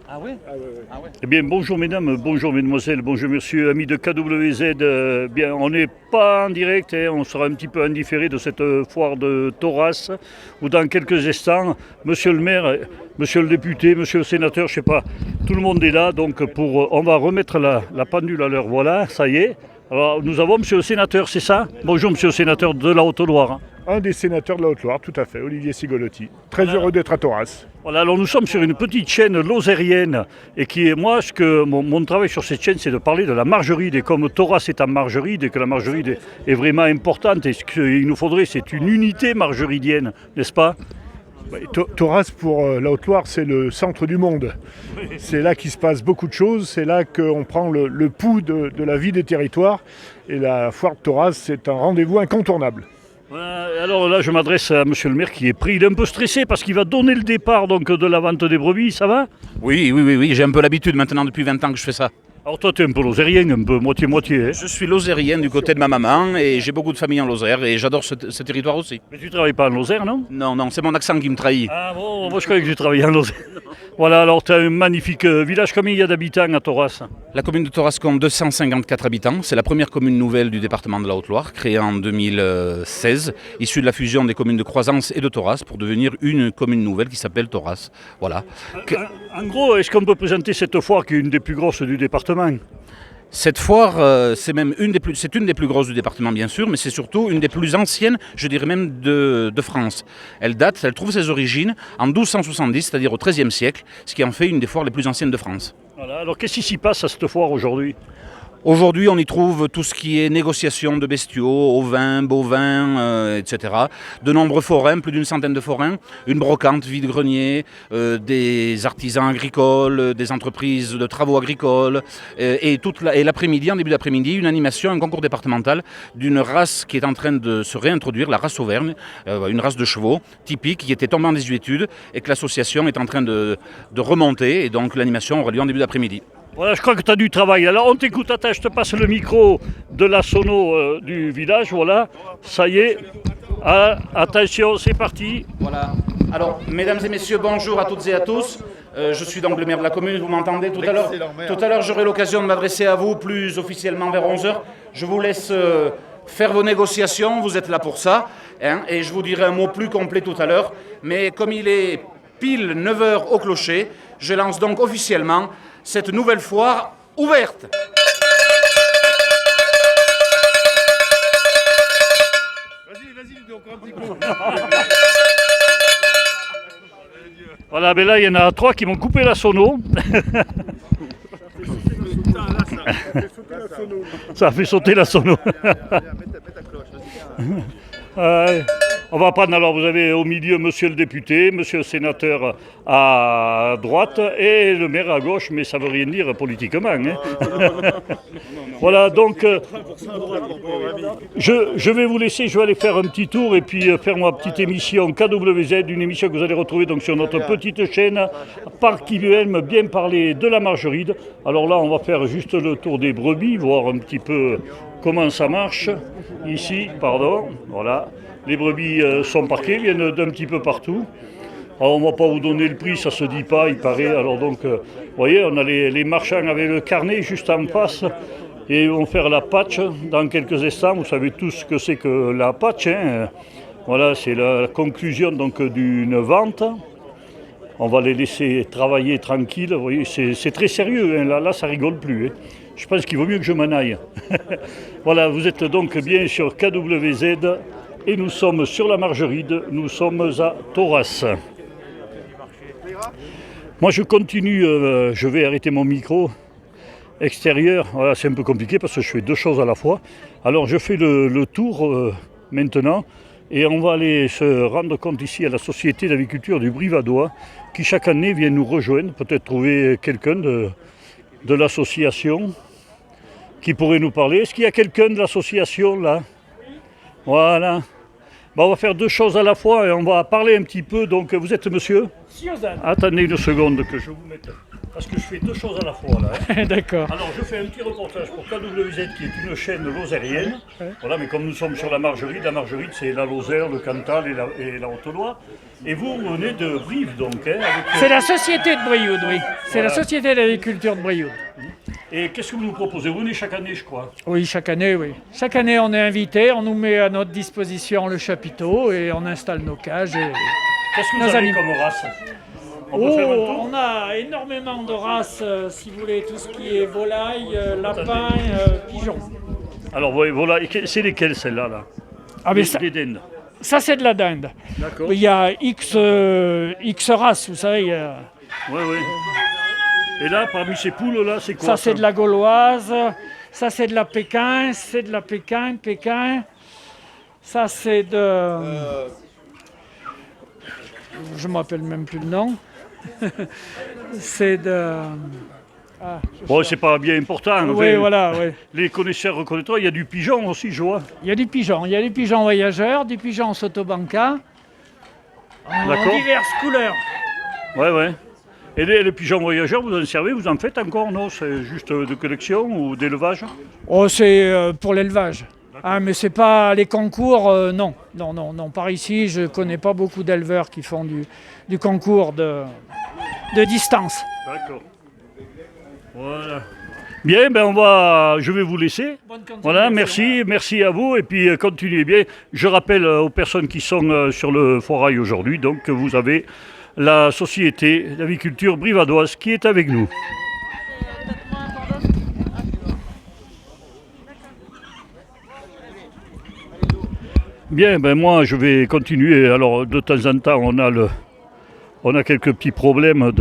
Ah oui? Ah ouais. Eh bien, bonjour mesdames, bonjour mesdemoiselles, bonjour messieurs, amis de KWZ. Bien, on n'est pas en direct, on sera un petit peu indifféré de cette foire de Thoraz, où dans quelques instants, monsieur le maire, monsieur le député, monsieur le sénateur, je sais pas, tout le monde est là, donc on va remettre la pendule à l'heure. Voilà, ça y est. Alors, nous avons monsieur le sénateur, c'est ça? Bonjour monsieur le sénateur de la Haute-Loire. Un des sénateurs de la Haute-Loire, tout à fait, Olivier Sigolotti. Très heureux d'être à Thoraz. Voilà, alors nous sommes sur une petite chaîne lozérienne et qui est, moi, mon travail sur cette chaîne, c'est de parler de la margeride. Et comme Thoraz est en margeride et que la margeride est vraiment importante, et ce qu'il nous faudrait, c'est une unité margeridienne, n'est-ce pas? Thoraz, pour la Haute-Loire, c'est le centre du monde. C'est là qu'il se passe beaucoup de choses, c'est là qu'on prend le pouls de la vie des territoires. Et la foire de Thoraz, c'est un rendez-vous incontournable. Alors là, je m'adresse à monsieur le maire qui est pris. Il est un peu stressé parce qu'il va donner le départ donc, de la vente des brebis, ça va? Oui, j'ai un peu l'habitude maintenant depuis 20 ans que je fais ça. Alors toi, tu es un peu lozérien, un peu moitié-moitié. Hein? Je suis lozérien du côté de ma maman et j'ai beaucoup de famille en Lozère et j'adore ce territoire aussi. Mais tu travailles pas en Lozère, non? Non, c'est mon accent qui me trahit. Ah bon, moi je croyais que tu travaillais en Lozère. Voilà, alors tu as un magnifique village. Combien il y a d'habitants à Thoraz? La commune de Thoraz compte 254 habitants. C'est la première commune nouvelle du département de la Haute-Loire, créée en 2016, issue de la fusion des communes de Croisance et de Thoraz pour devenir une commune nouvelle qui s'appelle Thoraz. Voilà. En gros, est-ce qu'on peut présenter cette foire qui est une des plus grosses du département? Cette foire, c'est même une des plus grosses du département, bien sûr, mais c'est surtout une des plus anciennes, je dirais même, de France. Elle trouve ses origines en 1270, c'est-à-dire au XIIIe siècle, ce qui en fait une des foires les plus anciennes de France. Voilà, alors qu'est-ce qui s'y passe à cette foire aujourd'hui? Aujourd'hui, on y trouve tout ce qui est négociation de bestiaux, ovins, bovins, etc. De nombreux forains, plus d'une centaine de forains, une brocante, vide-grenier, des artisans agricoles, des entreprises de travaux agricoles, et l'après-midi, en début d'après-midi, une animation, un concours départemental d'une race qui est en train de se réintroduire, la race auvergne, une race de chevaux typique qui était tombée en désuétude et que l'association est en train de remonter, et donc l'animation aura lieu en début d'après-midi. Voilà, je crois que tu as du travail. Alors on t'écoute, attends, je te passe le micro de la sono du village, voilà, ça y est. Ah, attention, c'est parti. Voilà. Alors, mesdames et messieurs, bonjour à toutes et à tous. Je suis donc le maire de la commune, vous m'entendez tout à l'heure. Tout à l'heure, j'aurai l'occasion de m'adresser à vous plus officiellement vers 11h. Je vous laisse faire vos négociations, vous êtes là pour ça. Hein, et je vous dirai un mot plus complet tout à l'heure. Mais comme il est pile 9h au clocher, je lance donc officiellement cette nouvelle foire ouverte. Vas-y, encore un petit coup. Voilà, mais là il y en a 3 qui m'ont coupé la sono. Ça a fait sauter la sono. On va prendre, alors vous avez au milieu monsieur le député, monsieur le sénateur à droite et le maire à gauche, mais ça ne veut rien dire politiquement. Hein. Voilà, donc je vais vous laisser, je vais aller faire un petit tour et puis faire ma petite émission KWZ, une émission que vous allez retrouver donc sur notre petite chaîne, par qui aime bien parler de la margeride. Alors là, on va faire juste le tour des brebis, voir un petit peu comment ça marche. Ici, pardon, voilà. Les brebis sont parquées, viennent d'un petit peu partout. Alors on ne va pas vous donner le prix, ça se dit pas, il paraît. Alors donc, vous voyez, on a les marchands avec le carnet juste en face. Et ils vont faire la patch dans quelques instants. Vous savez tous ce que c'est que la patch. Hein. Voilà, c'est la conclusion donc d'une vente. On va les laisser travailler tranquille. Vous voyez, c'est très sérieux. Hein. Là, ça rigole plus. Hein. Je pense qu'il vaut mieux que je m'en aille. Voilà, vous êtes donc bien sur KWZ. Et nous sommes sur la margeride, nous sommes à Thoraz. Moi je continue, je vais arrêter mon micro extérieur. Voilà, c'est un peu compliqué parce que je fais deux choses à la fois. Alors je fais le tour maintenant et on va aller se rendre compte ici à la Société d'agriculture du Brivadois qui chaque année vient nous rejoindre, peut-être trouver quelqu'un de l'association qui pourrait nous parler. Est-ce qu'il y a quelqu'un de l'association là? Voilà. On va faire deux choses à la fois et on va parler un petit peu. Donc, vous êtes monsieur? Siozan. Attendez une seconde que je vous mette. Parce que je fais deux choses à la fois là. Hein. D'accord. Alors, je fais un petit reportage pour KWZ qui est une chaîne lozérienne. Voilà, mais comme nous sommes sur la Margeride c'est la Lozère, le Cantal et la Haute-Loire. Et vous venez de Brive donc. Hein, C'est la société de Brioude, oui. C'est Voilà. la société d'agriculture de Brioude. Et qu'est-ce que vous nous proposez? Vous venez chaque année, je crois. Oui, chaque année, oui. Chaque année, on est invité, on nous met à notre disposition le chapiteau et on installe nos cages. Qu'est-ce que vous Nos avez animaux. comme race? On peut faire un tour? On a énormément de races, si vous voulez, tout ce qui est volaille, lapin, pigeon. Alors, oui, voilà. Et c'est lesquelles celles-là là? Ah, mais ça, Les dindes. ça, c'est de la dinde. D'accord. Il y a X races, vous savez. Oui, oui. Et là, parmi ces poules là, c'est quoi? Ça, c'est de la gauloise. Ça, c'est de la Pékin. C'est de la Pékin. Ça, c'est de... Je ne me rappelle même plus le nom. C'est de... Bon, c'est pas bien important. Oui, mais voilà, oui. Les connaisseurs reconnaîtront. Il y a du pigeon aussi, je vois. Il y a du pigeon. Il y a du pigeon voyageur, du pigeon sotobanca. En D'accord. diverses couleurs. Ouais, ouais. Et les pigeons voyageurs, vous en servez? Vous en faites encore? Non, c'est juste de collection ou d'élevage? Oh, c'est pour l'élevage. Ah, mais c'est pas les concours, non. Non. Par ici, je connais pas beaucoup d'éleveurs qui font du concours de distance. D'accord. Voilà. Bien, je vais vous laisser. Bonne continuation. Voilà, merci à vous et puis continuez bien. Je rappelle aux personnes qui sont sur le forail aujourd'hui, donc que vous avez la société d'aviculture brivadoise qui est avec nous. Bien, moi je vais continuer. Alors de temps en temps on a quelques petits problèmes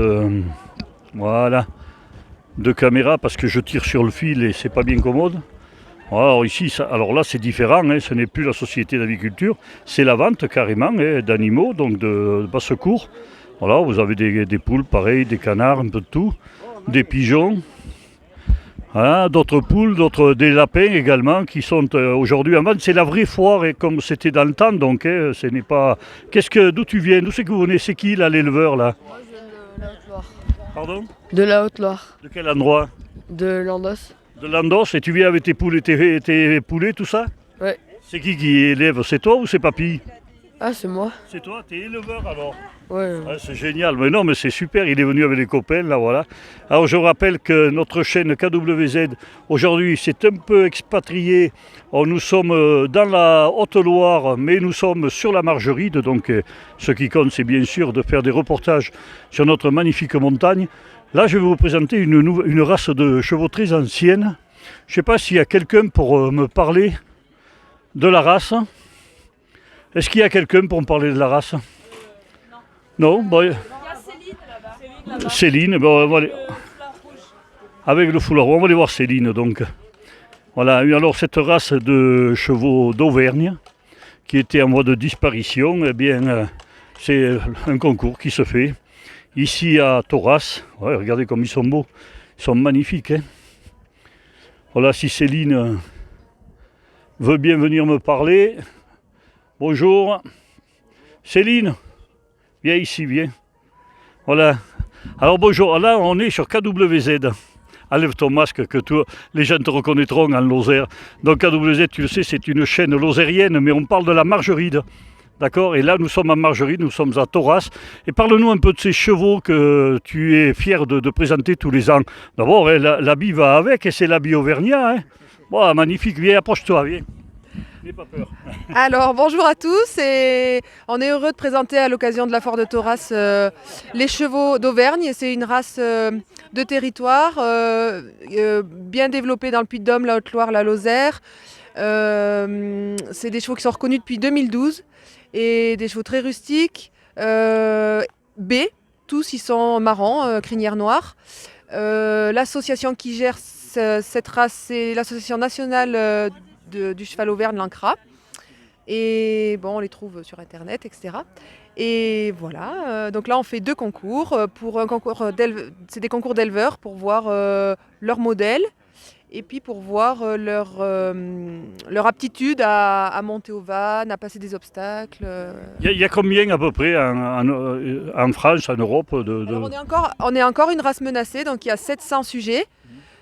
de caméra parce que je tire sur le fil et c'est pas bien commode. Alors ici, alors là c'est différent, hein, ce n'est plus la société d'aviculture, c'est la vente carrément hein, d'animaux, donc de basse-cour. Voilà, vous avez des poules pareil, des canards, un peu de tout, des pigeons. Voilà, d'autres poules, des lapins également qui sont aujourd'hui en vente. C'est la vraie foire et comme c'était dans le temps, donc ce n'est pas. D'où tu viens? D'où c'est que vous venez? C'est qui là l'éleveur là? Moi, je viens de la Haute-Loire. Pardon? De la Haute-Loire. De quel endroit? De Landos. De Landos. Et tu viens avec tes poules et tes poulets, tout ça? Ouais. C'est qui élève? C'est toi ou c'est papy? Ah, c'est moi. C'est toi, t'es éleveur alors? Ouais. Ouais, c'est génial, mais non, mais c'est super, il est venu avec les copains, là, voilà. Alors je rappelle que notre chaîne KWZ, aujourd'hui, c'est un peu expatrié. Nous sommes dans la Haute-Loire, mais nous sommes sur la Margeride, donc ce qui compte, c'est bien sûr de faire des reportages sur notre magnifique montagne. Là, je vais vous présenter une race de chevaux très ancienne. Je ne sais pas s'il y a quelqu'un pour me parler de la race. Est-ce qu'il y a quelqu'un pour me parler de la race? Non, bon, Il y a Céline là-bas. Céline, on va aller... avec le foulard, on va aller voir Céline donc. Voilà, alors cette race de chevaux d'Auvergne qui était en voie de disparition, eh bien c'est un concours qui se fait ici à Thoraz. Ouais, regardez comme ils sont beaux, ils sont magnifiques. Hein. Voilà, si Céline veut bien venir me parler. Bonjour, Céline. Viens ici, viens. Voilà. Alors bonjour, là on est sur KWZ. Enlève ton masque que les gens te reconnaîtront en Lozère. Donc KWZ, tu le sais, c'est une chaîne lozérienne, mais on parle de la Margeride. D'accord? Et là nous sommes à Margeride, nous sommes à Thoraz. Et parle-nous un peu de ces chevaux que tu es fier de présenter tous les ans. D'abord, hein, l'habit va avec, et c'est l'habit auvergnat. Hein. Bon, magnifique, viens, approche-toi, viens. N'aie pas peur. Alors bonjour à tous et on est heureux de présenter à l'occasion de la foire de Thoraz les chevaux d'Auvergne. C'est une race de territoire bien développée dans le Puy-de-Dôme, la Haute-Loire, la Lozère. C'est des chevaux qui sont reconnus depuis 2012 et des chevaux très rustiques. B, tous ils sont marrons, crinière noire. L'association qui gère cette race, c'est l'association nationale du cheval Auvergne, l'ANCRA. Et bon, on les trouve sur internet, etc. Et voilà, donc là on fait deux concours. Pour un concours c'est des concours d'éleveurs pour voir leur modèle et puis pour voir leur aptitude à monter aux vannes, à passer des obstacles. Il y a combien à peu près en France, en Europe Alors on est encore une race menacée, donc il y a 700 sujets,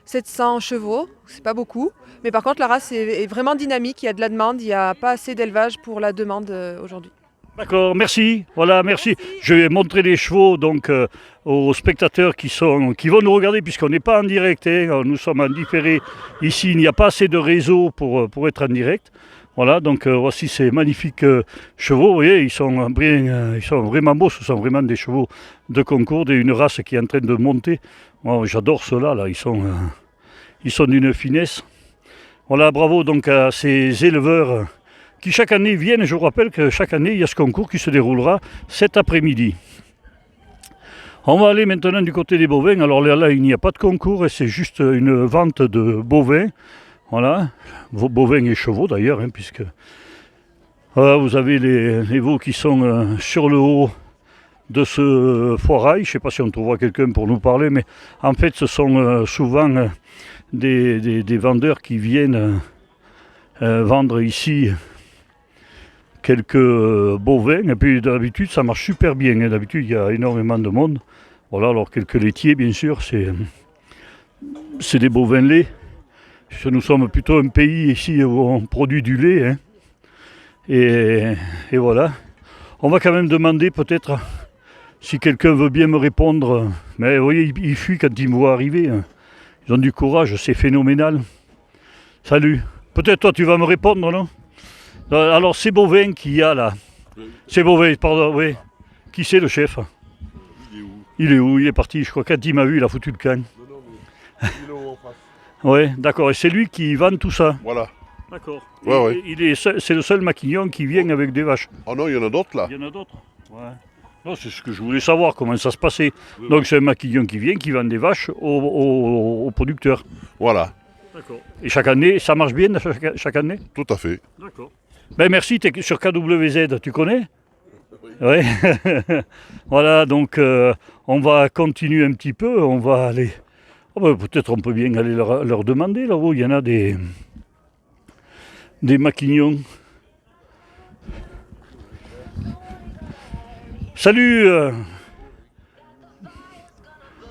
700 chevaux, c'est pas beaucoup. Mais par contre la race est vraiment dynamique, il y a de la demande, il n'y a pas assez d'élevage pour la demande aujourd'hui. D'accord, merci. Voilà, merci. Je vais montrer les chevaux donc aux spectateurs qui vont nous regarder puisqu'on n'est pas en direct. Hein, nous sommes en différé. Ici, il n'y a pas assez de réseau pour être en direct. Voilà, donc voici ces magnifiques chevaux. Vous voyez, ils sont vraiment beaux. Ce sont vraiment des chevaux de concours, d'une race qui est en train de monter. Moi, j'adore ceux-là. Là. Ils sont d'une finesse. Voilà, bravo donc à ces éleveurs qui chaque année viennent. Je vous rappelle que chaque année, il y a ce concours qui se déroulera cet après-midi. On va aller maintenant du côté des bovins. Alors là, il n'y a pas de concours et c'est juste une vente de bovins. Voilà, bovins et chevaux d'ailleurs, hein, puisque voilà, vous avez les veaux qui sont sur le haut de ce foirail. Je ne sais pas si on trouvera quelqu'un pour nous parler, mais en fait, ce sont souvent des vendeurs qui viennent vendre ici quelques bovins, et puis d'habitude ça marche super bien, hein. D'habitude il y a énormément de monde. Voilà, alors quelques laitiers bien sûr, c'est des bovins laits. Nous sommes plutôt un pays ici où on produit du lait, hein. Et voilà. On va quand même demander peut-être si quelqu'un veut bien me répondre. Mais vous voyez, ils fuient quand ils me voient arriver, hein. Ils ont du courage, c'est phénoménal. Salut. Peut-être toi tu vas me répondre, non? Alors ces bovins qu'il y a là, ces bovins, pardon, oui. Qui c'est le chef? Il est où? Il est parti, je crois quand il m'a vu, il a foutu le camp. Il est où en face? Oui, d'accord, et c'est lui qui vend tout ça? Voilà. D'accord. Ouais. C'est le seul maquignon qui vient avec des vaches? Oh non, il y en a d'autres là. Il y en a d'autres? Ouais. Non, c'est ce que je voulais savoir, comment ça se passait. Oui, donc c'est un maquignon qui vient, qui vend des vaches aux producteurs? Voilà. D'accord. Et chaque année, ça marche bien chaque année? Tout à fait. D'accord. Ben merci, tu es sur KWZ, tu connais? Oui. Voilà, donc on va continuer un petit peu, on va aller... Oh ben, peut-être on peut bien aller leur demander, là-haut, il y en a des maquignons. Salut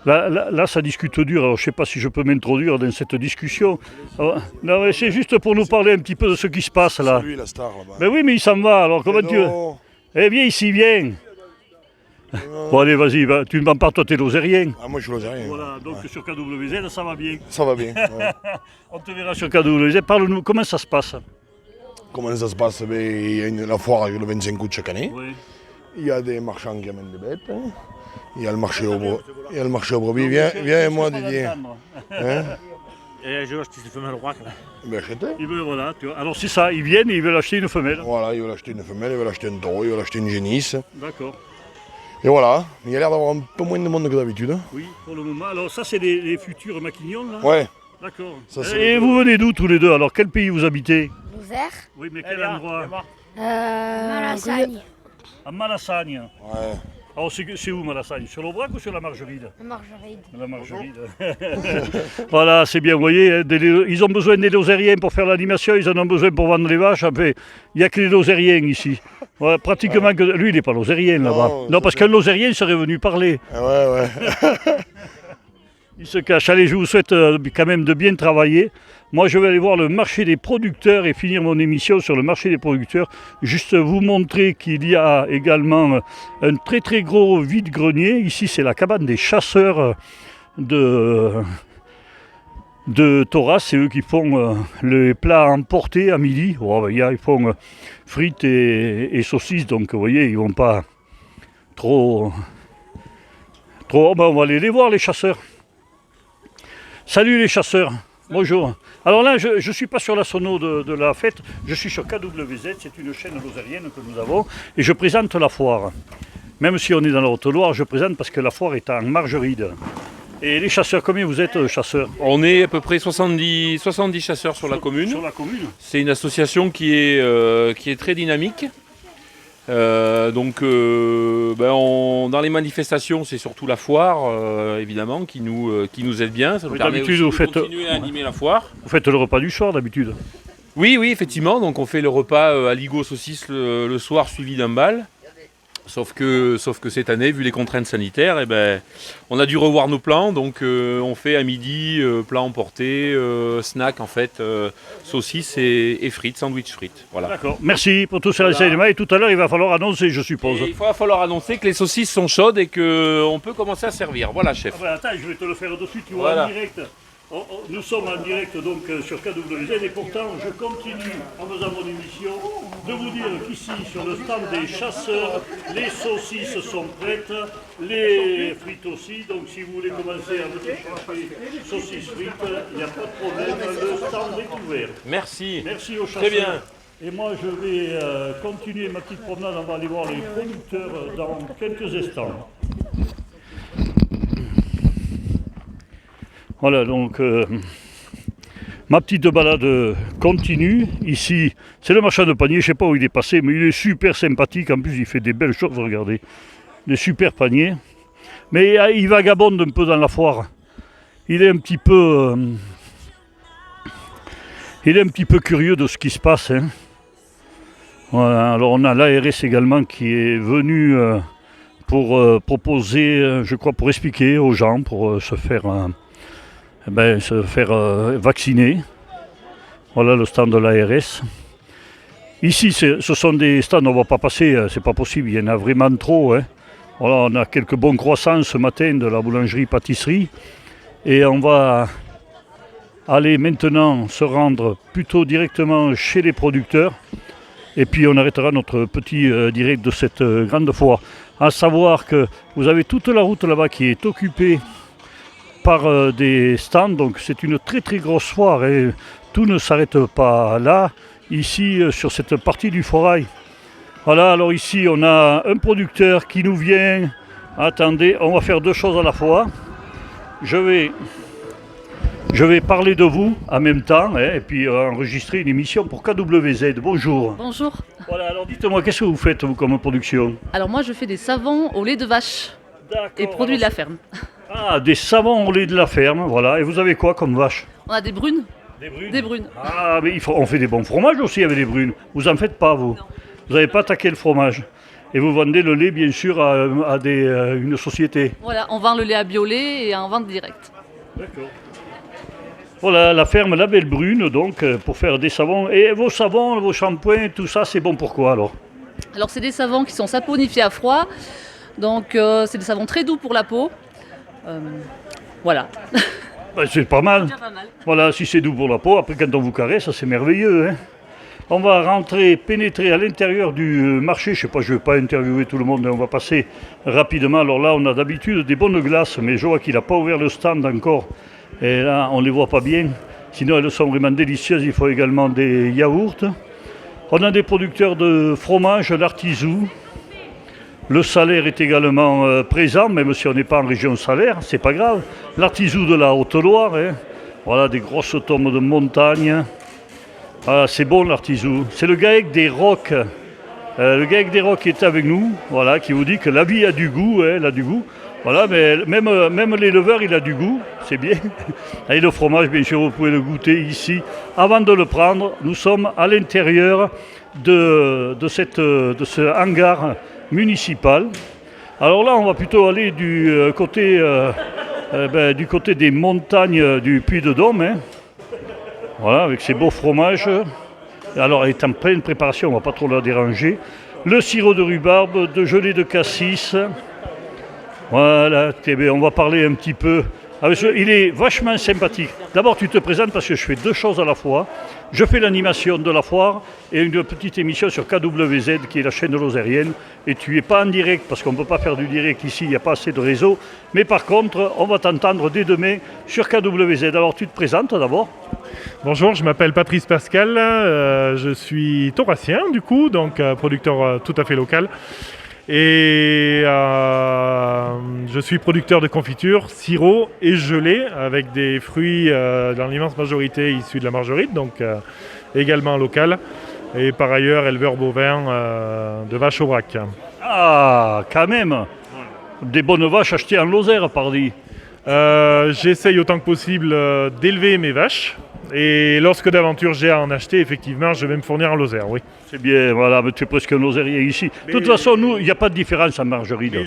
Là, ça discute dur, alors je ne sais pas si je peux m'introduire dans cette discussion. Alors, non, mais c'est juste pour nous parler un petit peu de ce qui se passe là. C'est lui la star là-bas. Mais oui, mais il s'en va, alors comment tu... Eh viens ici, viens. Bon allez, vas-y, tu ne m'en parles, toi t'es lozérien. Ah moi je ne sais rien. Voilà, donc sur KWZ, ça va bien. Ça va bien. Ouais. On te verra sur KWZ, parle-nous, comment ça se passe? Comment ça se passe? Il y a la foire le 25 août chaque année. Oui. Il y a des marchands qui amènent des bêtes. Hein. Il y a le marché au brebis. Viens moi Didier. Hein? Et je veux acheter une femelle roi. Ben achetez. Il veut, voilà, tu vois. Alors c'est ça, ils viennent et ils veulent acheter une femelle. Voilà, ils veulent acheter une femelle, ils veulent acheter un taureau, ils veulent acheter une génisse. D'accord. Et voilà, il y a l'air d'avoir un peu moins de monde que d'habitude. Oui, pour le moment. Alors ça c'est les futurs maquignons là? Ouais. D'accord. Ça, et vous venez d'où tous les deux? Alors quel pays vous habitez? Lozère. Oui, mais quel endroit? Malassagne. À Malassagne. Ouais. Alors c'est où Malassagne? Sur l'Aubrac ou sur la Margeride? La Margeride. La Margeride. Voilà, c'est bien, vous voyez, ils ont besoin des lozériens pour faire l'animation, ils en ont besoin pour vendre les vaches. Enfin, il n'y a que les lozériens ici. Ouais, pratiquement que... Lui, il n'est pas lozérien là-bas. Non, parce qu'un lozérien serait venu parler. Ouais. Il se cache. Allez, je vous souhaite quand même de bien travailler. Moi, je vais aller voir le marché des producteurs et finir mon émission sur le marché des producteurs. Juste vous montrer qu'il y a également un très très gros vide-grenier. Ici, c'est la cabane des chasseurs de Thoraz. C'est eux qui font les plats emportés à midi. Oh, ben, ils font frites et saucisses. Donc, vous voyez, ils ne vont pas trop... Ben, on va aller les voir, les chasseurs. Salut les chasseurs, bonjour. Alors là, je ne suis pas sur la sono de la fête, je suis sur KWZ, c'est une chaîne lozérienne que nous avons, et je présente la foire. Même si on est dans la Haute-Loire, je présente parce que la foire est en Margeride. Et les chasseurs, combien vous êtes chasseurs? On est à peu près 70 chasseurs sur la commune. Sur la commune. C'est une association qui est très dynamique. Dans les manifestations, c'est surtout la foire, évidemment, qui nous aide bien. Ça nous permet d'habitude, aussi de continuer à animer la foire. Vous faites le repas du soir d'habitude? Oui, effectivement. Donc on fait le repas aligot saucisse le soir suivi d'un bal. Sauf que cette année, vu les contraintes sanitaires, on a dû revoir nos plans. Donc on fait à midi plat emporté, snack en fait, saucisse et frites, sandwich frites. Voilà. D'accord. Merci pour tous ces renseignements. Et tout à l'heure, il va falloir annoncer, je suppose. Il va falloir annoncer que les saucisses sont chaudes et qu'on peut commencer à servir. Voilà, chef. Attends, je vais te le faire de suite. Tu vois, en direct. Nous sommes en direct donc sur KWZ et pourtant je continue en faisant mon émission de vous dire qu'ici sur le stand des chasseurs, les saucisses sont prêtes, les frites aussi, donc si vous voulez commencer à venir chercher saucisses frites, il n'y a pas de problème, le stand est ouvert. Merci. Merci aux chasseurs. Très bien. Et moi je vais continuer ma petite promenade, on va aller voir les producteurs dans quelques instants. Voilà, donc ma petite balade continue. Ici, c'est le marchand de paniers, je ne sais pas où il est passé, mais il est super sympathique. En plus, il fait des belles choses, regardez. Des super paniers. Mais il vagabonde un peu dans la foire. Il est un petit peu curieux de ce qui se passe. Hein. Voilà, alors on a l'ARS également qui est venu pour proposer, je crois, pour expliquer aux gens, pour se faire vacciner. Voilà le stand de l'ARS. Ici, ce sont des stands, on ne va pas passer, c'est pas possible, il y en a vraiment trop. Hein. Voilà, on a quelques bons croissants ce matin de la boulangerie-pâtisserie. Et on va aller maintenant se rendre plutôt directement chez les producteurs. Et puis on arrêtera notre petit direct de cette grande foire. À savoir que vous avez toute la route là-bas qui est occupée par des stands, donc c'est une très très grosse foire et tout ne s'arrête pas là, ici sur cette partie du forail. Voilà, alors ici on a un producteur qui nous vient, attendez, on va faire deux choses à la fois. Je vais parler de vous en même temps et puis enregistrer une émission pour KWZ. Bonjour. Bonjour. Voilà, alors dites-moi, qu'est-ce que vous faites vous comme production? Alors moi je fais des savons au lait de vache et produits de la ferme. Ah, des savons au lait de la ferme, voilà. Et vous avez quoi comme vache? On a des brunes. Des brunes. Ah, mais on fait des bons fromages aussi avec des brunes. Vous en faites pas, vous? Non. Vous n'avez pas attaqué le fromage. Et vous vendez le lait, bien sûr, à une société. Voilà, on vend le lait à Biolay et en vente directe. D'accord. Voilà, la ferme La Belle Brune, donc, pour faire des savons. Et vos savons, vos shampoings, tout ça, c'est bon pour quoi, alors? Alors, c'est des savons qui sont saponifiés à froid. Donc, c'est des savons très doux pour la peau. Voilà. C'est pas mal. C'est pas mal. Voilà, si c'est doux pour la peau, après quand on vous caresse, ça c'est merveilleux. Hein. On va pénétrer à l'intérieur du marché. Je sais pas, je ne vais pas interviewer tout le monde, on va passer rapidement. Alors là, on a d'habitude des bonnes glaces, mais je vois qu'il n'a pas ouvert le stand encore. Et là, on ne les voit pas bien. Sinon, elles sont vraiment délicieuses. Il faut également des yaourts. On a des producteurs de fromage, l'artisou. Le salaire est également présent, même si on n'est pas en région salaire, c'est pas grave. L'artisou de la Haute-Loire, hein. Voilà des grosses tombes de montagne. Ah, c'est bon l'artisou. C'est le GAEC des Rocs. Le GAEC des Rocs est avec nous, voilà, qui vous dit que la vie a du goût, hein, elle a du goût. Voilà, mais même l'éleveur, il a du goût, c'est bien. Et le fromage, bien sûr, vous pouvez le goûter ici. Avant de le prendre, nous sommes à l'intérieur de ce hangar municipal. Alors là, on va plutôt aller du côté des montagnes du Puy-de-Dôme. Hein. Voilà, avec ces beaux fromages. Alors, elle est en pleine préparation, on ne va pas trop la déranger. Le sirop de rhubarbe, de gelée de cassis. Voilà, on va parler un petit peu. Il est vachement sympathique. D'abord, tu te présentes parce que je fais deux choses à la fois. Je fais l'animation de la foire et une petite émission sur KWZ qui est la chaîne lozérienne. Et tu n'es pas en direct parce qu'on ne peut pas faire du direct ici, il n'y a pas assez de réseau. Mais par contre, on va t'entendre dès demain sur KWZ. Alors, tu te présentes d'abord. Bonjour, je m'appelle Patrice Pascal. Je suis thorassien du coup, donc producteur tout à fait local. Et je suis producteur de confiture, sirop et gelée avec des fruits dans l'immense majorité issus de la margerite, donc également local. et par ailleurs éleveur bovin de vaches au brac. Ah, quand même. Des bonnes vaches achetées en Lozère, pardi. J'essaye autant que possible d'élever mes vaches. Et lorsque d'aventure j'ai à en acheter, effectivement, je vais me fournir en Lozère, oui. C'est bien, voilà, mais tu es presque un Lozérien ici. De toute façon, nous, il n'y a pas de différence en margeride. Mais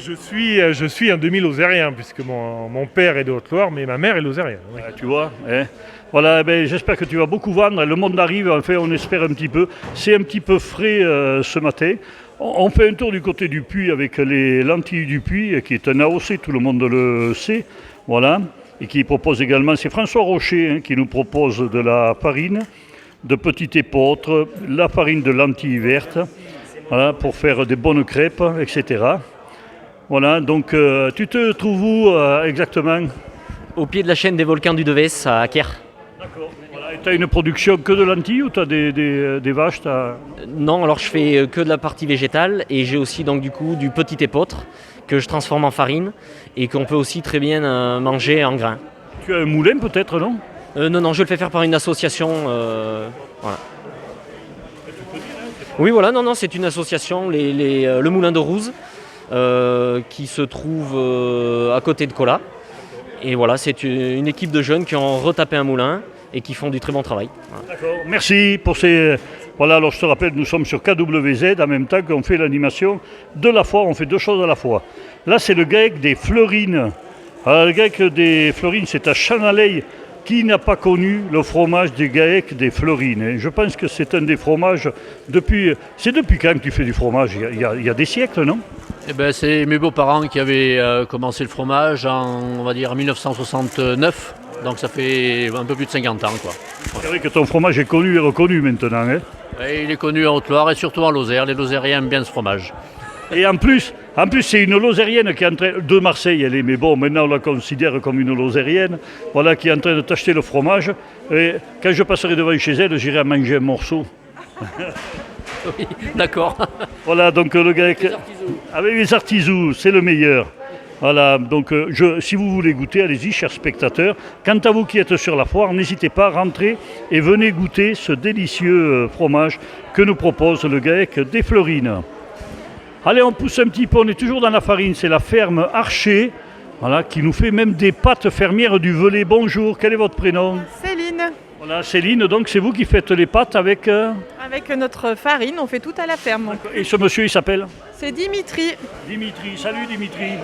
je suis un demi-lozérien, puisque mon père est de Haute-Loire, mais ma mère est lozérienne. Oui. Tu vois, hein. Voilà, ben, j'espère que tu vas beaucoup vendre. Le monde arrive, enfin, on espère un petit peu. C'est un petit peu frais ce matin. On fait un tour du côté du puits avec les lentilles du puits, qui est un AOC, tout le monde le sait. Voilà. Et qui propose également, c'est François Rocher qui nous propose de la farine de petite épeautre, la farine de lentilles vertes, voilà, pour faire des bonnes crêpes, etc. Voilà, donc tu te trouves où exactement? Au pied de la chaîne des volcans du Devès, à Aker. D'accord. Voilà. Et tu as une production que de lentilles ou tu as des vaches Non, alors je fais que de la partie végétale et j'ai aussi donc du coup du petit épeautre que je transforme en farine et qu'on peut aussi très bien manger en grains. Tu as un moulin peut-être, non? Non, je le fais faire par une association. Voilà. Oui, voilà, non, c'est une association, le Moulin de Rouze, qui se trouve à côté de Colas. Et voilà, c'est une équipe de jeunes qui ont retapé un moulin et qui font du très bon travail. Voilà. D'accord, merci pour ces... Voilà, alors je te rappelle, nous sommes sur KWZ, en même temps qu'on fait l'animation de la foire, on fait deux choses à la fois. Là, c'est le GAEC des Fleurines. Alors, le GAEC des Fleurines, c'est à Chanaley. Qui n'a pas connu le fromage des GAEC des Fleurines? Je pense que c'est un des fromages depuis... C'est depuis quand que tu fais du fromage? Il y a des siècles, non? Eh ben, c'est mes beaux-parents qui avaient commencé le fromage on va dire, en 1969. Donc ça fait un peu plus de 50 ans, quoi. C'est vrai que ton fromage est connu et reconnu maintenant, hein? Et il est connu en Haute-Loire et surtout en Lozère. Les Lozériens aiment bien ce fromage. Et en plus c'est une Lozérienne qui est en train de Marseille, elle est, mais bon, maintenant on la considère comme une Lozérienne, voilà, qui est en train de t'acheter le fromage. Et quand je passerai devant chez elle, j'irai à manger un morceau. Oui, d'accord. Voilà, donc le gars avec les artisous, c'est le meilleur. Voilà, donc si vous voulez goûter, allez-y, chers spectateurs. Quant à vous qui êtes sur la foire, n'hésitez pas à rentrer et venez goûter ce délicieux fromage que nous propose le GAEC des Fleurines. Allez, on pousse un petit peu, on est toujours dans la farine, c'est la ferme Archer, voilà, qui nous fait même des pâtes fermières du Velay. Bonjour, quel est votre prénom? Céline. Voilà, Céline, donc c'est vous qui faites les pâtes avec... Avec notre farine, on fait tout à la ferme. Et ce monsieur, il s'appelle? C'est Dimitri. Dimitri, salut Dimitri.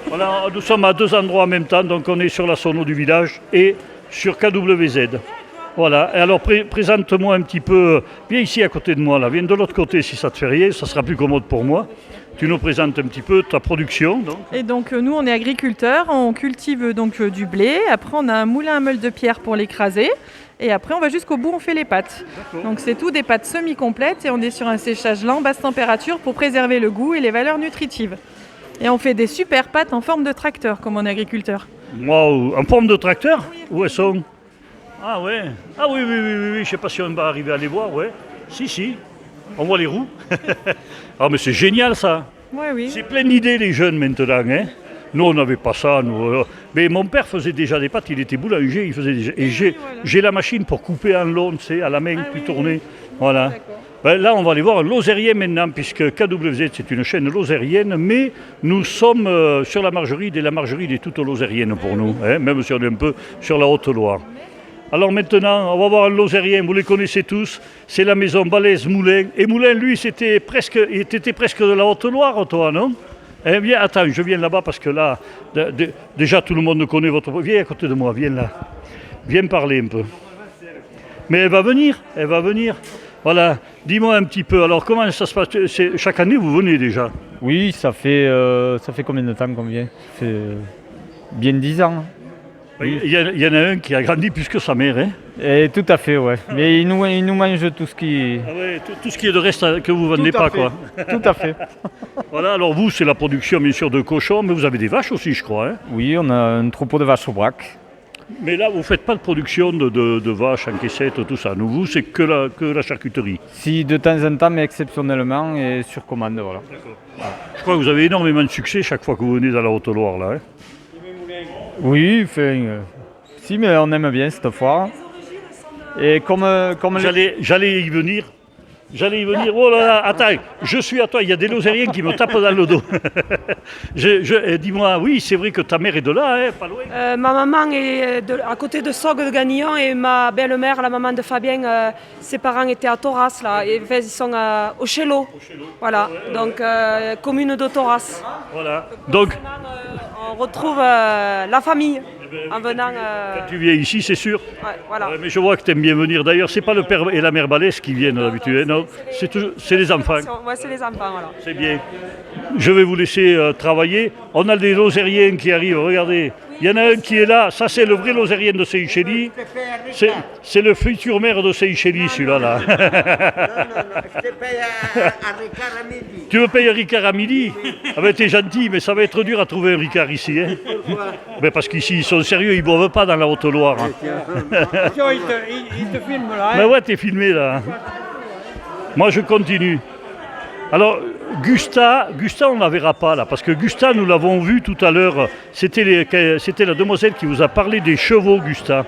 Voilà, nous sommes à deux endroits en même temps, donc on est sur la sono du village et sur KWZ. Voilà, et alors présente-moi un petit peu, viens ici à côté de moi, là, viens de l'autre côté si ça te fait rien, ça sera plus commode pour moi. Tu nous présentes un petit peu ta production. Donc. Et donc nous on est agriculteurs, on cultive donc du blé, après on a un moulin à meule de pierre pour l'écraser, et après on va jusqu'au bout, on fait les pâtes. Donc c'est tout des pâtes semi-complètes et on est sur un séchage lent, basse température pour préserver le goût et les valeurs nutritives. Et on fait des super pâtes en forme de tracteur comme on est agriculteur. Waouh, en forme de tracteur? Oui. Où elles sont? Ah ouais, ah oui, je ne sais pas si on va arriver à les voir, ouais. Si, on voit les roues. Ah mais c'est génial ça. Oui. C'est plein d'idées les jeunes maintenant, hein. Nous on n'avait pas ça, nous. Mais mon père faisait déjà des pâtes, il était boulanger, il faisait déjà... Et j'ai la machine pour couper en long, tu sais, à la main, puis tourner. Voilà. Ben, là on va aller voir un Lozérien maintenant, puisque KWZ c'est une chaîne lozérienne, mais nous sommes sur la margeride, et la margeride est toute lozérienne pour nous, hein, même si on est un peu sur la Haute-Loire. Alors maintenant, on va voir un Lozérien, vous les connaissez tous, c'est la maison Balèze Moulin. Et Moulin, lui, c'était presque de la Haute-Loire, toi, non? Eh bien, attends, je viens là-bas parce que là, déjà tout le monde connaît votre... Viens à côté de moi, viens là. Viens me parler un peu. Mais elle va venir. Voilà, dis-moi un petit peu, alors comment ça se passe? Chaque année, vous venez déjà? Oui, ça fait combien de temps qu'on vient? Ça fait bien 10 ans. Il y en a un qui a grandi plus que sa mère, hein? Et tout à fait, ouais. Mais il nous mange tout ce qui... Ah ouais, tout ce qui est de reste que vous ne vendez pas, quoi. Tout à fait. Voilà, alors vous, c'est la production, bien sûr, de cochons, mais vous avez des vaches aussi, je crois, hein? Oui, on a un troupeau de vaches au brac. Mais là, vous ne faites pas de production de vaches en caissette, tout ça. Nous, vous, c'est que la charcuterie. Si, de temps en temps, mais exceptionnellement et sur commande, voilà. D'accord. Voilà. Je crois que vous avez énormément de succès chaque fois que vous venez dans la Haute-Loire, là, hein? Oui, si, mais on aime bien cette foire. Et comme J'allais y venir. J'allais y venir. Oh là là, attends, je suis à toi. Il y a des Lozériens qui me tapent dans le dos. Dis-moi, oui, c'est vrai que ta mère est de là, hein, pas loin. Ma maman est à côté de Sorgues de Ganillon et ma belle-mère, la maman de Fabien, ses parents étaient à Thoras, là. Et, enfin, ils sont au Chélo. Voilà, donc commune de Thoras. Voilà. Donc, on retrouve la famille. En venant. Quand tu viens ici, c'est sûr. Ouais, voilà. Mais je vois que tu aimes bien venir. D'ailleurs, c'est pas le père et la mère Balès qui viennent d'habitude, hein, non. C'est les enfants. Ouais, c'est les enfants, voilà. C'est bien. Je vais vous laisser travailler. On a des Lozériens qui arrivent, regardez. Il y en a un qui est là, ça c'est le vrai Lozérien de Seychelles. C'est le futur maire de Seychelles, celui-là. Là. Je te paye un Ricard à midi. Tu veux payer un Ricard à midi? Ah ben t'es gentil, mais ça va être dur à trouver un Ricard ici. Hein. Ben parce qu'ici ils sont sérieux, ils ne boivent pas dans la Haute-Loire. Hein. Il te filme là. Hein. Ben ouais, t'es filmé là. Moi je continue. Alors, Gusta, on ne la verra pas là, parce que Gusta, nous l'avons vu tout à l'heure, c'était la demoiselle qui vous a parlé des chevaux, Gusta.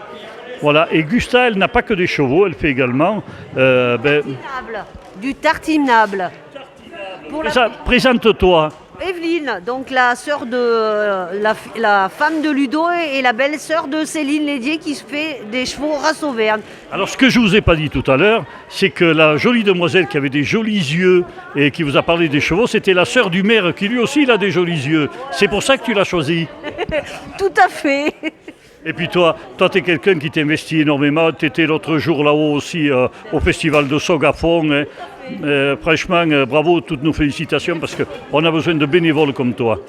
Voilà, et Gusta, elle n'a pas que des chevaux, elle fait également... Du tartinable. Présente-toi. Evelyne, donc la sœur de la femme de Ludo et la belle-sœur de Céline Lédier qui se fait des chevaux race Auvergne. Alors ce que je ne vous ai pas dit tout à l'heure, c'est que la jolie demoiselle qui avait des jolis yeux et qui vous a parlé des chevaux, c'était la sœur du maire qui lui aussi il a des jolis yeux. C'est pour ça que tu l'as choisi. Tout à fait. Et puis toi tu es quelqu'un qui t'investit énormément. Tu étais l'autre jour là-haut aussi au festival de Sog à fond. Hein. Franchement, bravo, toutes nos félicitations parce qu'on a besoin de bénévoles comme toi.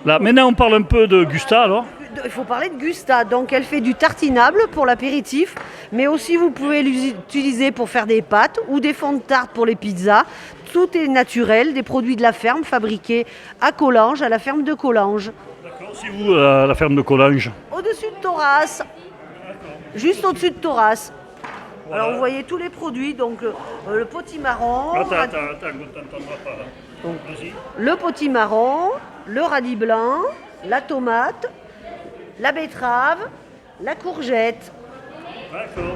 Là, maintenant, on parle un peu de Gusta alors. Il faut parler de Gusta. Donc, elle fait du tartinable pour l'apéritif, mais aussi vous pouvez l'utiliser pour faire des pâtes ou des fonds de tarte pour les pizzas. Tout est naturel, des produits de la ferme fabriqués à Collange, à la ferme de Collange. D'accord, c'est où la ferme de Collange? Au-dessus de Thoras, juste au-dessus de Thoras. Voilà. Alors vous voyez tous les produits, donc le potimarron, attends, on t'entendra pas là. Donc, le potimarron, le radis blanc, la tomate, la betterave, la courgette. D'accord.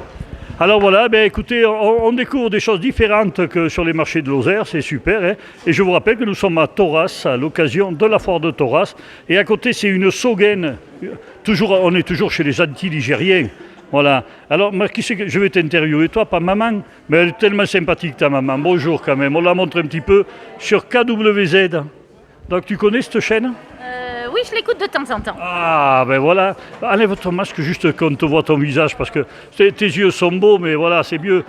Alors voilà, ben écoutez, on découvre des choses différentes que sur les marchés de Lozère, c'est super. Hein. Et je vous rappelle que nous sommes à Thoras, à l'occasion de la foire de Thoras. Et à côté, c'est une Saugaine. On est toujours chez les Antilles-Ligériens. Voilà. Alors, qui c'est que je vais t'interviewer? Toi, pas maman? Mais elle est tellement sympathique, ta maman. Bonjour quand même. On la montre un petit peu sur KWZ. Donc, tu connais cette chaîne? Oui, je l'écoute de temps en temps. Ah, ben voilà. Enlève ton masque juste qu'on te voit ton visage parce que tes yeux sont beaux, mais voilà, c'est mieux.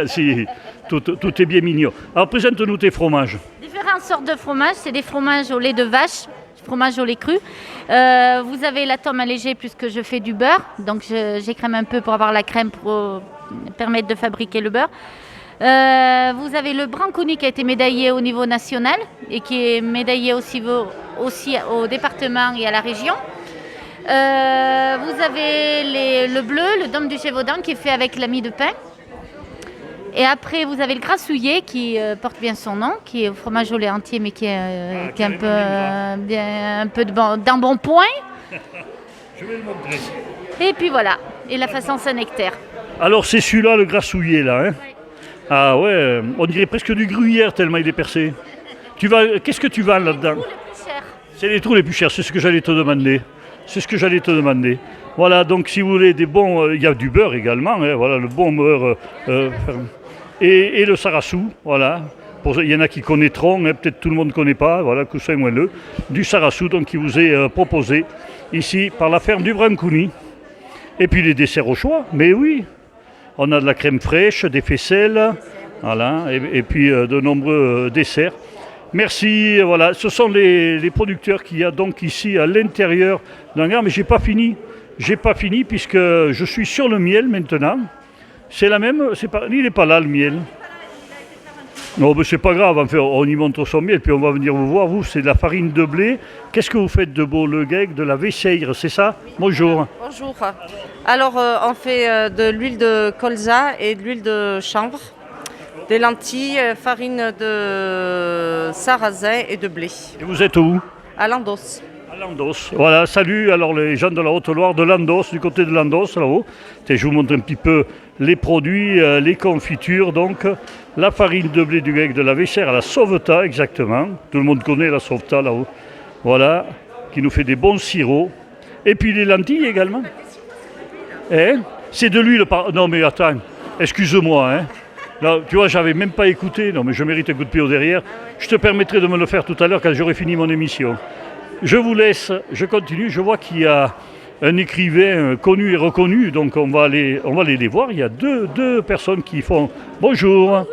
Si, tout est bien mignon. Alors, présente-nous tes fromages. Différentes sortes de fromages. C'est des fromages au lait de vache, fromage au lait cru. Vous avez la tome allégée puisque je fais du beurre. Donc, j'écrème un peu pour avoir la crème pour permettre de fabriquer le beurre. Vous avez le Branconi qui a été médaillé au niveau national et qui est médaillé aussi au département et à la région. Vous avez le bleu, le Dôme du Gévaudan qui est fait avec la mie de pain. Et après, vous avez le grassouillet qui porte bien son nom, qui est au fromage au lait entier, mais qui est un peu d'embonpoint. Je vais le montrer. Et puis voilà, et la façon Saint-Nectaire. Alors c'est celui-là, le grassouillet, là. Hein. Ah ouais, on dirait presque du gruyère tellement il est percé. Qu'est-ce que tu vends là-dedans? C'est les trous les plus chers, c'est ce que j'allais te demander. Voilà, donc si vous voulez des bons... Il y a du beurre également, hein, voilà, le bon beurre... et le sarassou, voilà. Il y en a qui connaîtront, hein, peut-être tout le monde ne connaît pas, voilà, coussin moelleux. Du sarassou, donc qui vous est proposé ici par la ferme du Branconi. Et puis les desserts au choix, mais oui. On a de la crème fraîche, des faisselles, voilà, et puis de nombreux desserts. Merci, voilà, ce sont les producteurs qu'il y a donc ici à l'intérieur d'un hangar, mais j'ai pas fini puisque je suis sur le miel maintenant. C'est la même, il n'est pas là le miel. Non, mais c'est pas grave, enfin, on y montre son miel, puis on va venir vous voir. Vous, c'est de la farine de blé. Qu'est-ce que vous faites de beau? Le guec, de la Vecheire, c'est ça? Bonjour. Bonjour. Alors, on fait de l'huile de colza et de l'huile de chanvre, des lentilles, farine de sarrasin et de blé. Et vous êtes où? À Landos. Landos. Voilà, salut alors les gens de la Haute-Loire, de Landos, du côté de Landos là-haut. Je vous montre un petit peu les produits, les confitures. Donc la farine de blé du grec de la Vaissère à la Sauvetat, exactement. Tout le monde connaît la Sauvetat là-haut. Voilà, qui nous fait des bons sirops. Et puis les lentilles également. Hein? C'est de l'huile. Non mais attends, excuse-moi. Hein? Là, tu vois, j'avais même pas écouté. Non mais je mérite un coup de pied au derrière. Je te permettrai de me le faire tout à l'heure quand j'aurai fini mon émission. Je vous laisse, je continue. Je vois qu'il y a un écrivain connu et reconnu, donc on va aller les voir. Il y a deux personnes qui font bonjour.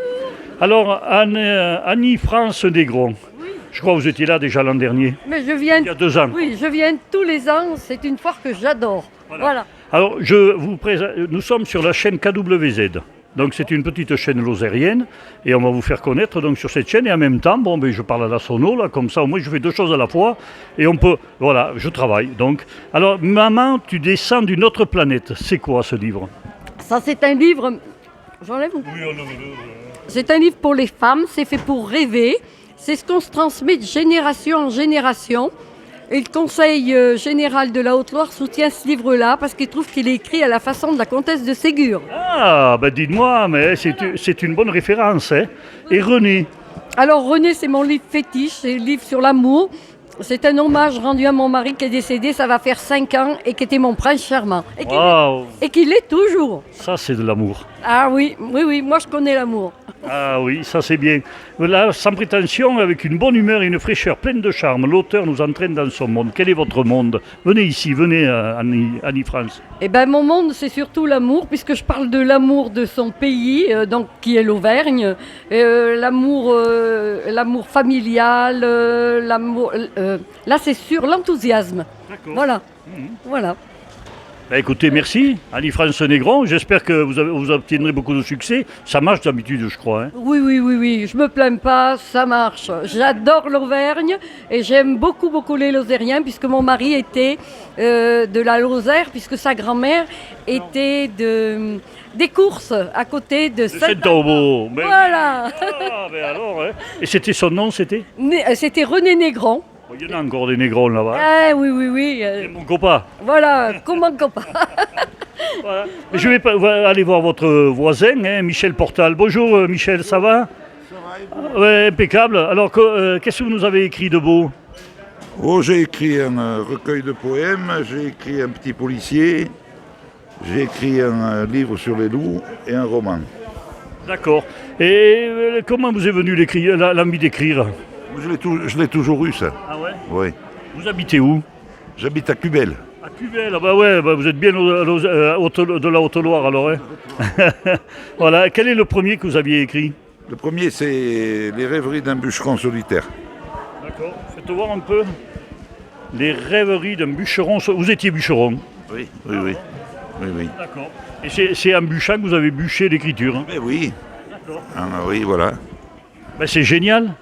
Alors, Annie-France Negron, je crois que vous étiez là déjà l'an dernier. Mais je viens, il y a 2 ans. Oui, je viens tous les ans. C'est une foire que j'adore. Voilà. Alors, je vous présente, nous sommes sur la chaîne KWZ. Donc c'est une petite chaîne lozérienne et on va vous faire connaître donc sur cette chaîne et en même temps, je parle à la sono là, comme ça au moins je fais 2 choses à la fois et on peut, voilà, je travaille donc. Alors maman, tu descends d'une autre planète, c'est quoi ce livre? Ça c'est un livre, j'enlève ou? Oui, c'est un livre pour les femmes, c'est fait pour rêver, c'est ce qu'on se transmet de génération en génération. Et le Conseil général de la Haute-Loire soutient ce livre-là parce qu'il trouve qu'il est écrit à la façon de la comtesse de Ségur. Ah, dites-moi, mais c'est une bonne référence. Hein. Et René? Alors René, c'est mon livre fétiche, c'est le livre sur l'amour. C'est un hommage rendu à mon mari qui est décédé, ça va faire 5 ans, et qui était mon prince charmant. Et qui l'est toujours. Ça, c'est de l'amour. Ah oui, moi je connais l'amour. Ah oui, ça c'est bien. Là, sans prétention, avec une bonne humeur et une fraîcheur pleine de charme, l'auteur nous entraîne dans son monde. Quel est votre monde? Venez ici, venez Annie-France. Eh bien, mon monde, c'est surtout l'amour, puisque je parle de l'amour de son pays, donc qui est l'Auvergne, l'amour familial, l'amour. Là, c'est sur l'enthousiasme. D'accord. Voilà. Voilà. Écoutez, merci Annie-France Negron. J'espère que vous obtiendrez beaucoup de succès. Ça marche d'habitude, je crois. Hein. Oui. Je me plains pas, ça marche. J'adore l'Auvergne et j'aime beaucoup les Lozériens, puisque mon mari était de la Lozère, puisque sa grand-mère était des courses à côté de Saint-Aubeau. Voilà. Alors, hein. Et c'était son nom, c'était? C'était René Negron. Il y en a encore des négrons là-bas. Ah oui. C'est mon copain. Voilà, comment copain. Voilà. Je vais aller voir votre voisin, hein, Michel Portal. Bonjour Michel, ça va? Ça va. Ouais, impeccable. Alors, qu'est-ce que vous nous avez écrit de beau? J'ai écrit un recueil de poèmes, j'ai écrit un petit policier, j'ai écrit un livre sur les loups et un roman. D'accord. Et comment vous est venu l'envie d'écrire? Je l'ai toujours eu, ça. Ah ouais? Oui. Vous habitez où? J'habite à Cubel. À Cubel, vous êtes bien de la Haute-Loire alors. Hein. Voilà. Quel est le premier que vous aviez écrit? Le premier, c'est Les rêveries d'un bûcheron solitaire. D'accord. Faites voir un peu. Les rêveries d'un bûcheron. Vous étiez bûcheron? Oui. D'accord. Et c'est en bûchant que vous avez bûché l'écriture? Hein? Oui. D'accord. Oui, voilà. C'est génial.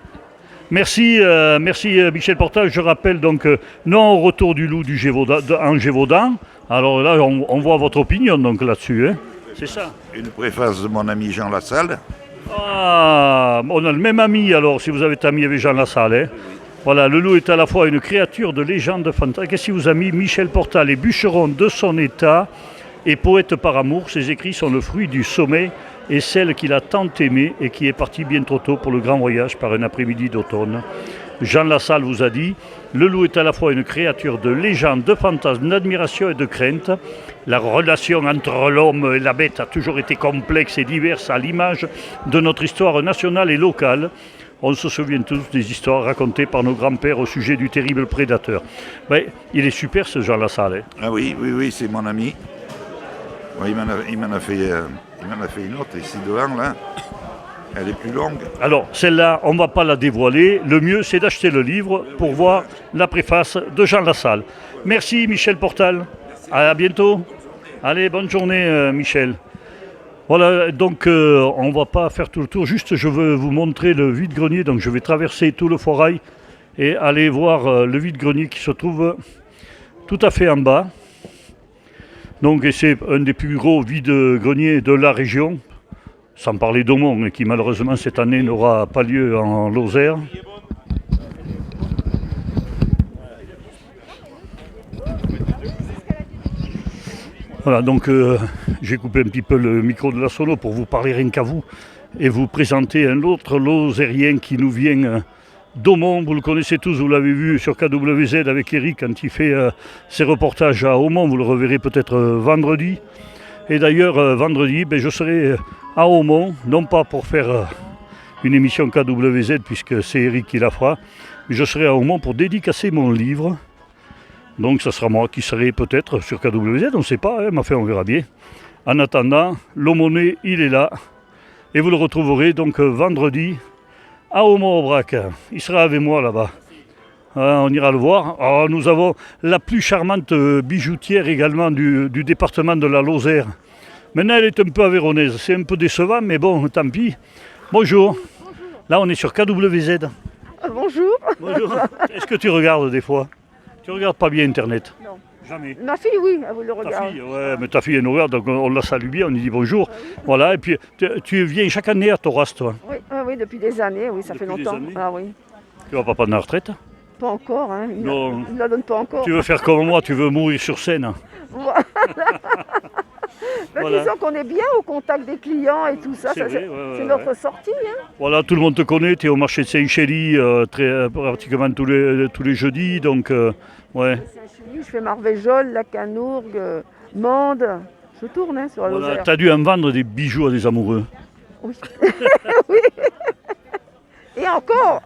Merci Michel Portal. Je rappelle donc non au retour du loup en Gévaudan. Alors là, on voit votre opinion donc là-dessus. Hein. C'est ça. Une préface de mon ami Jean Lassalle. Ah, on a le même ami alors, si vous avez été ami avec Jean Lassalle. Hein. Voilà, le loup est à la fois une créature de légende fantastique. Qu'est-ce qu'il vous a mis? Michel Portal est bûcheron de son état et poète par amour. Ses écrits sont le fruit du sommet et celle qu'il a tant aimée et qui est partie bien trop tôt pour le grand voyage par un après-midi d'automne. Jean Lassalle vous a dit « Le loup est à la fois une créature de légende, de fantasme, d'admiration et de crainte. La relation entre l'homme et la bête a toujours été complexe et diverse à l'image de notre histoire nationale et locale. On se souvient tous des histoires racontées par nos grands-pères au sujet du terrible prédateur. » Il est super ce Jean Lassalle. Hein. Ah oui, c'est mon ami. Ouais, il m'en a fait une autre ici devant, là. Elle est plus longue. Alors, celle-là, on ne va pas la dévoiler. Le mieux, c'est d'acheter le livre pour voir la préface de Jean Lassalle. Merci, Michel Portal. À bientôt. Allez, bonne journée, Michel. Voilà, donc, on ne va pas faire tout le tour. Juste, je veux vous montrer le vide-grenier. Donc, je vais traverser tout le forail et aller voir le vide-grenier qui se trouve tout à fait en bas. Donc, c'est un des plus gros vide-greniers de la région, sans parler d'Aumont, qui malheureusement cette année n'aura pas lieu en Lozère. Voilà, donc j'ai coupé un petit peu le micro de la sono pour vous parler rien qu'à vous et vous présenter un autre lozérien qui nous vient d'Aumont. Vous le connaissez tous, vous l'avez vu sur KWZ avec Eric quand il fait ses reportages à Aumont. Vous le reverrez peut-être vendredi. Et d'ailleurs, vendredi, je serai à Aumont, non pas pour faire une émission KWZ puisque c'est Eric qui la fera, mais je serai à Aumont pour dédicacer mon livre. Donc ça sera moi qui serai peut-être sur KWZ, on ne sait pas, mais enfin on verra bien. En attendant, l'Aumonais, il est là. Et vous le retrouverez donc vendredi à Aumont-Aubrac. Il sera avec moi là-bas. On ira le voir. Alors, nous avons la plus charmante bijoutière également du département de la Lozère. Maintenant elle est un peu aveyronnaise, c'est un peu décevant, mais bon, tant pis. Bonjour. Là on est sur KWZ. Bonjour. Bonjour. Est-ce que tu regardes des fois? Tu regardes pas bien Internet? Non. Jamais. Ma fille, oui, elle vous le regarde. Ta fille, ouais, mais ta fille elle nous regarde, donc on la salue bien, on lui dit bonjour. Voilà, et puis tu viens chaque année à Thorast, toi? Oui, oui, depuis des années, oui, ça fait longtemps. Ah oui. Tu vas pas prendre la retraite? Pas encore, hein. Non. Il ne la donne pas encore. Tu veux faire comme moi, tu veux mourir sur scène? Voilà. Voilà. Disons qu'on est bien au contact des clients et tout ça. C'est notre sortie. Hein. Voilà, tout le monde te connaît, tu es au marché de Saint-Chély pratiquement tous les jeudis, donc ouais. Saint-Chély, je fais Marvéjol, La Canourgue, Mende. Je tourne hein, sur la Lozère. Tu as dû en vendre des bijoux à des amoureux. Oui. Oui. Et encore,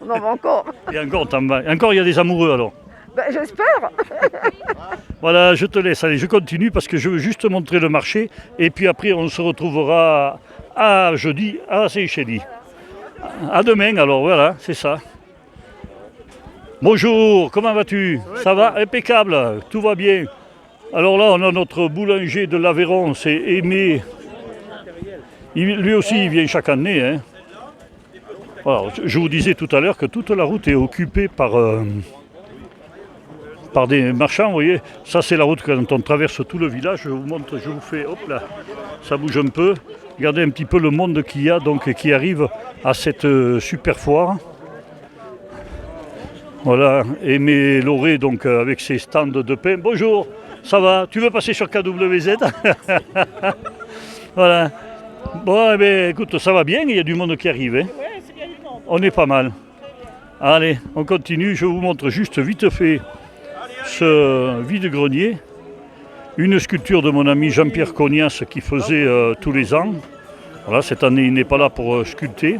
on en vend encore. Et encore, t'en vas. Encore, il y a des amoureux alors. J'espère. Voilà, je te laisse. Allez, je continue parce que je veux juste montrer le marché. Et puis après, on se retrouvera à jeudi à Saint-Chély. À demain, alors voilà, c'est ça. Bonjour, comment vas-tu? Ça va? Impeccable, tout va bien. Alors là, on a notre boulanger de l'Aveyron, c'est Aimé. Lui aussi, il vient chaque année. Hein. Alors, je vous disais tout à l'heure que toute la route est occupée par des marchands, vous voyez. Ça, c'est la route quand on traverse tout le village. Je vous montre, je vous fais, hop là, ça bouge un peu. Regardez un petit peu le monde qu'il y a, donc, qui arrive à cette super foire. Voilà, Aimé Lauré, donc, avec ses stands de pain. Bonjour, ça va? Tu veux passer sur KWZ? Voilà. Bon, eh bien, écoute, ça va bien, il y a du monde qui arrive. Hein. On est pas mal. Allez, on continue, je vous montre juste vite fait ce vide-grenier. Une sculpture de mon ami Jean-Pierre Cognas qui faisait tous les ans. Voilà, cette année, il n'est pas là pour sculpter.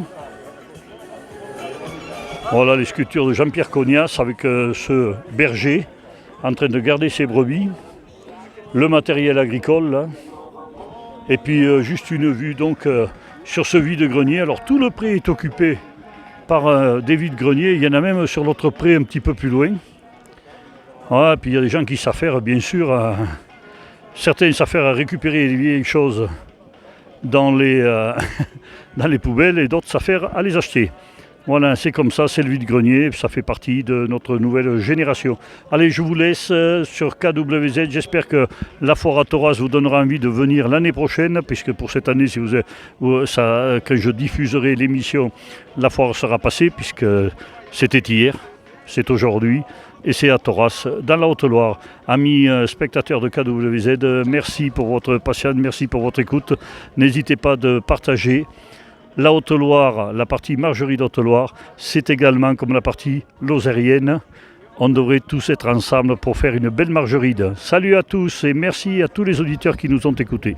Voilà les sculptures de Jean-Pierre Cognas avec ce berger en train de garder ses brebis. Le matériel agricole, là. Et puis juste une vue donc sur ce vide-grenier. Alors tout le pré est occupé par des vides-greniers. Il y en a même sur l'autre pré un petit peu plus loin. Voilà, puis il y a des gens qui s'affairent bien sûr certains s'affairent à récupérer les vieilles choses dans les poubelles et d'autres s'affairent à les acheter. Voilà, c'est comme ça, c'est le vide-grenier, ça fait partie de notre nouvelle génération. Allez, je vous laisse sur KWZ, j'espère que la foire à Thorast vous donnera envie de venir l'année prochaine, puisque pour cette année, si quand je diffuserai l'émission, la foire sera passée, puisque c'était hier, c'est aujourd'hui, et c'est à Thorast, dans la Haute-Loire. Amis spectateurs de KWZ, merci pour votre patience, merci pour votre écoute. N'hésitez pas de partager. La Haute-Loire, la partie Margerie d'Haute-Loire, c'est également comme la partie lozérienne. On devrait tous être ensemble pour faire une belle margeride. Salut à tous et merci à tous les auditeurs qui nous ont écoutés.